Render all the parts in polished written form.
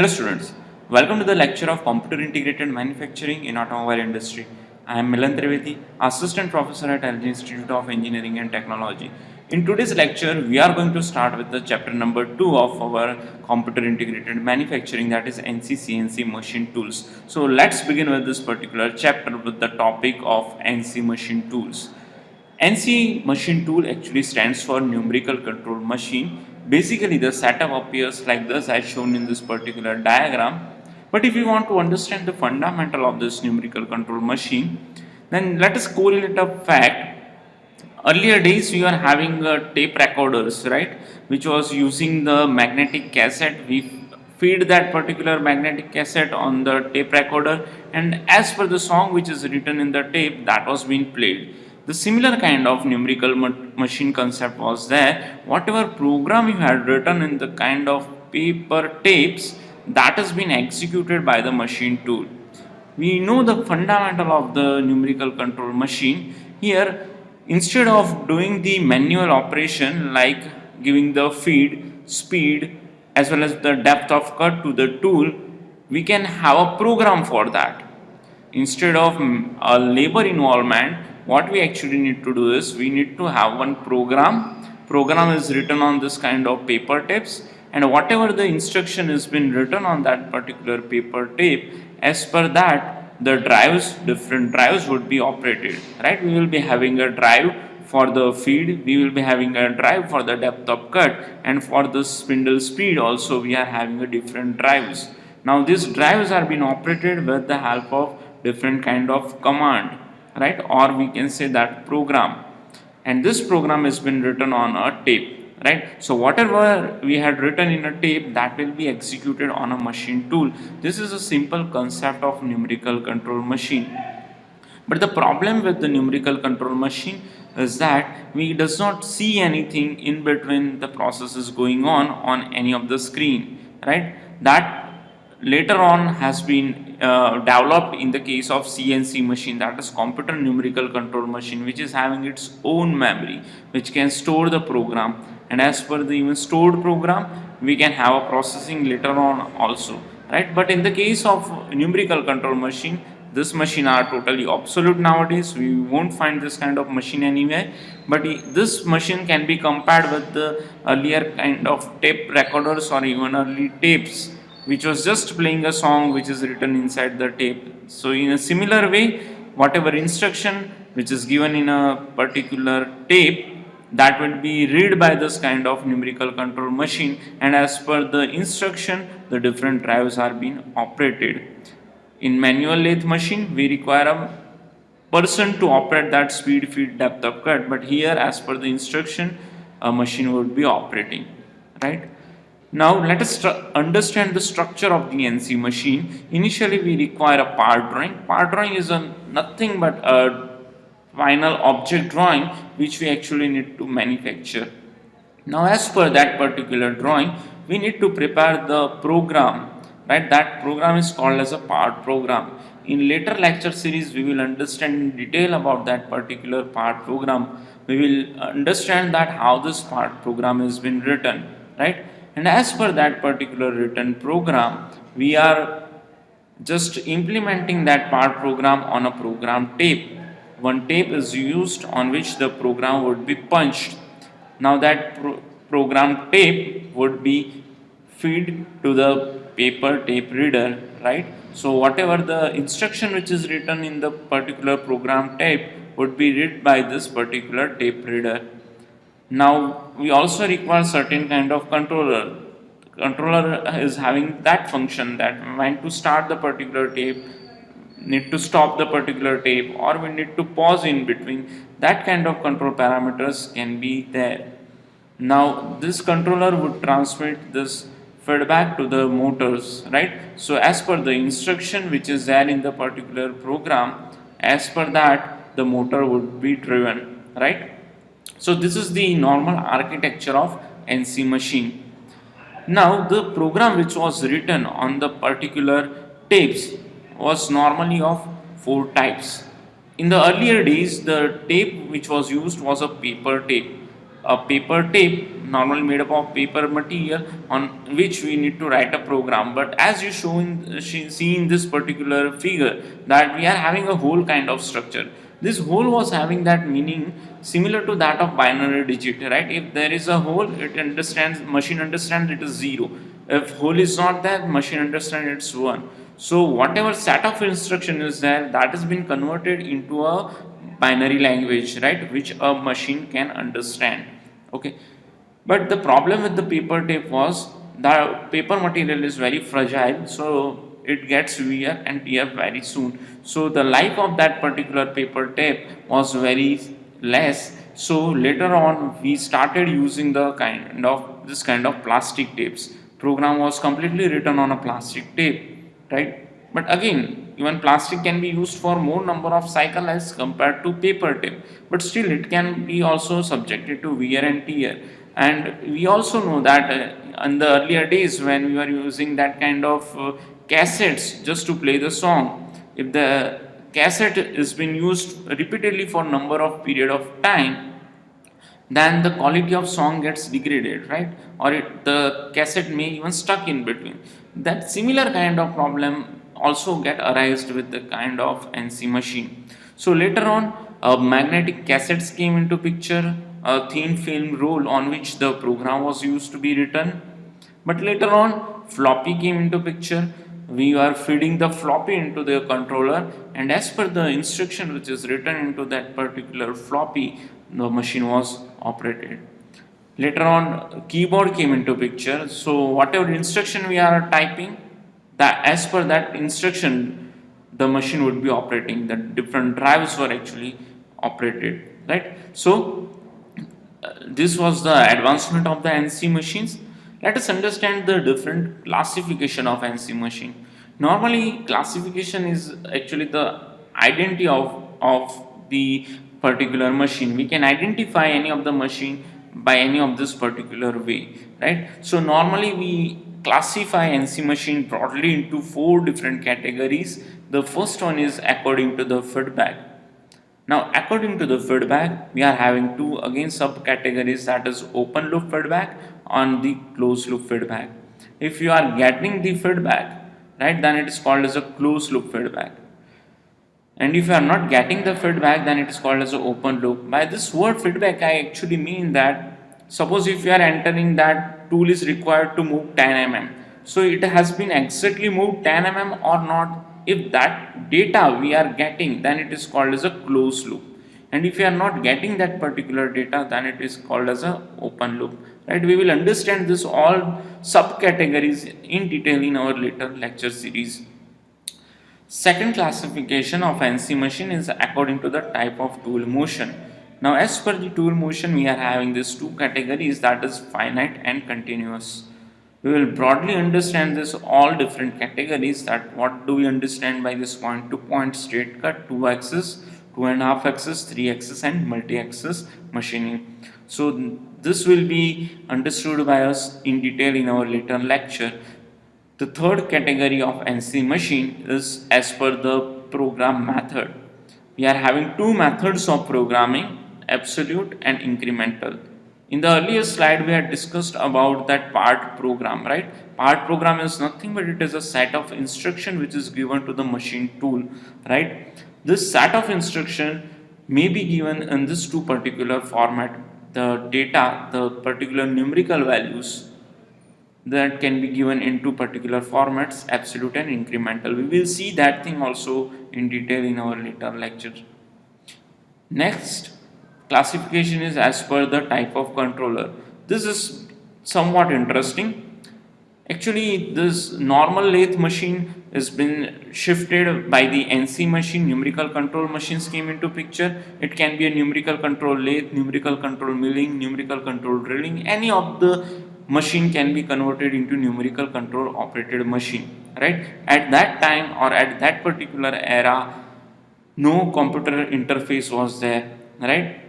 Hello students, welcome to the lecture of Computer Integrated Manufacturing in Automobile Industry. I am Milan Trivedi, Assistant Professor at LJIET Institute of Engineering and Technology. In today's lecture, we are going to start with the chapter number 2 of our Computer Integrated Manufacturing, that is NC machine tools. So let's begin with this particular chapter with the topic of NC machine tools. NC machine tool actually stands for numerical control machine. Basically the setup appears like this as shown in this particular diagram. But if you want to understand the fundamental of this numerical control machine, then let us correlate a fact. Earlier days we were having tape recorders, right, which was using the magnetic cassette. We feed that particular magnetic cassette on the tape recorder, and as per the song which is written in the tape, that was being played. The similar kind of numerical machine concept was there. Whatever program you had written in the kind of paper tapes, that has been executed by the machine tool. We know the fundamental of the numerical control machine. Here, instead of doing the manual operation like giving the feed, speed as well as the depth of cut to the tool, we can have a program for that. Instead of a labor involvement, what we actually need to do is we need to have one program is written on this kind of paper tapes, and whatever the instruction has been written on that particular paper tape, as per that the different drives would be operated, right? We will be having a drive for the feed, we will be having a drive for the depth of cut, and for the spindle speed also we are having a different drives. Now these drives are being operated with the help of different kind of command, right, or we can say that program, and this program has been written on a tape, right? So whatever we had written in a tape, that will be executed on a machine tool. This is a simple concept of numerical control machine. But the problem with the numerical control machine is that we does not see anything in between the processes going on any of the screen, right? That later on has been developed in the case of CNC machine, that is computer numerical control machine, which is having its own memory which can store the program, and as per the even stored program we can have a processing later on also, right? But in the case of numerical control machine, this machine are totally obsolete nowadays. We won't find this kind of machine anywhere, but this machine can be compared with the earlier kind of tape recorders or even early tapes, which was just playing a song which is written inside the tape. So in a similar way, whatever instruction which is given in a particular tape, that will be read by this kind of numerical control machine, and as per the instruction the different drives are being operated. In manual lathe machine we require a person to operate that speed, feed, depth of cut, but here as per the instruction a machine would be operating, right? Now let us understand the structure of the NC machine. Initially we require a part drawing. Part drawing is nothing but a final object drawing which we actually need to manufacture. Now as per that particular drawing we need to prepare the program, right? That program is called as a part program. In later lecture series we will understand in detail about that particular part program. We will understand that how this part program has been written, right? And as per that particular written program, we are just implementing that part program on a program tape. One tape is used on which the program would be punched. Now that program tape would be fed to the paper tape reader, right? So whatever the instruction which is written in the particular program tape would be read by this particular tape reader. Now we also require certain kind of controller. Controller is having that function that when to start the particular tape, need to stop the particular tape, or we need to pause in between. That kind of control parameters can be there. Now this controller would transmit this feedback to the motors, right? So as per the instruction which is there in the particular program, as per that the motor would be driven, right? So this is the normal architecture of NC machine. Now the program which was written on the particular tapes was normally of 4 types. In the earlier days the tape which was used was a paper tape. A paper tape normally made up of paper material on which we need to write a program. But as you see in this particular figure, that we are having a whole kind of structure. This whole was having that meaning similar to that of binary digit, right? If there is a whole, machine understands it is 0. If whole is not there, machine understands it's 1. So whatever set of instruction is there, that has been converted into a binary language, right, which a machine can understand. Okay, but the problem with the paper tape was the paper material is very fragile, so it gets wear and tear very soon. So the life of that particular paper tape was very less. So later on we started using the kind of plastic tapes. Program was completely written on a plastic tape, right? But again, even plastic can be used for more number of cycles as compared to paper tape, but still it can be also subjected to wear and tear. And we also know that in the earlier days when we were using that kind of cassettes just to play the song, if the cassette is being used repeatedly for number of period of time, then the quality of song gets degraded, right? Or the cassette may even stuck in between. That similar kind of problem also get arised with the kind of NC machine. So later on, magnetic cassettes came into picture, a thin film roll on which the program was used to be written. But later on, floppy came into picture. We are feeding the floppy into the controller, and as per the instruction which is written into that particular floppy, the machine was operated. Later on, keyboard came into picture. So whatever instruction we are typing, that as per that instruction, the machine would be operating. The different drives were actually operated, right? So this was the advancement of the NC machines. Let us understand the different classification of NC machine. Normally, classification is actually the identity of the particular machine. We can identify any of the machine by any of this particular way, right? So normally we classify NC machine broadly into 4 different categories. The first one is according to the feedback. Now, according to the feedback, we are having 2 again subcategories, that is open loop feedback and the closed loop feedback. If you are getting the feedback, right, then it is called as a closed loop feedback. And if you are not getting the feedback, then it is called as an open loop. By this word feedback, I actually mean that suppose if you are entering that tool is required to move 10 mm. So it has been exactly moved 10 mm or not. If that data we are getting, then it is called as a closed loop. And if you are not getting that particular data, then it is called as a open loop. Right? We will understand this all subcategories in detail in our later lecture series. Second classification of NC machine is according to the type of tool motion. Now, as per the tool motion, we are having these 2 categories, that is finite and continuous. We will broadly understand this all different categories. That what do we understand by this point to point straight cut, 2 axis, 2.5 axis, 3 axis and multi-axis machining. So this will be understood by us in detail in our later lecture. The third category of NC machine is as per the program method. We are having 2 methods of programming, absolute and incremental. In the earlier slide, we had discussed about that part program, right? Part program is nothing but it is a set of instruction which is given to the machine tool, right? This set of instruction may be given in this 2 particular format. The data, the particular numerical values that can be given in 2 particular formats, absolute and incremental. We will see that thing also in detail in our later lecture. Next, classification is as per the type of controller. This is somewhat interesting. Actually, this normal lathe machine has been shifted by the NC machine. Numerical control machines came into picture. It can be a numerical control lathe, numerical control milling, numerical control drilling. Any of the machine can be converted into numerical control operated machine, right? At that time or at that particular era, no computer interface was there, right?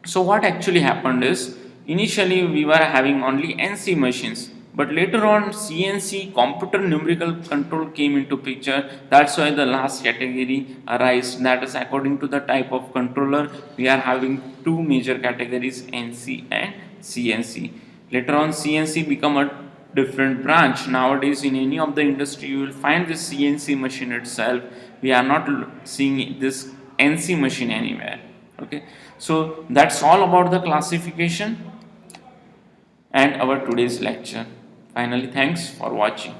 So what actually happened is, initially we were having only NC machines, but later on CNC, computer numerical control, came into picture. That's why the last category arises, that is according to the type of controller. We are having 2 major categories, NC and CNC. Later on, CNC become a different branch. Nowadays, in any of the industry, you will find this CNC machine itself. We are not seeing this NC machine anywhere. Okay, so that's all about the classification and our today's lecture. Finally, thanks for watching.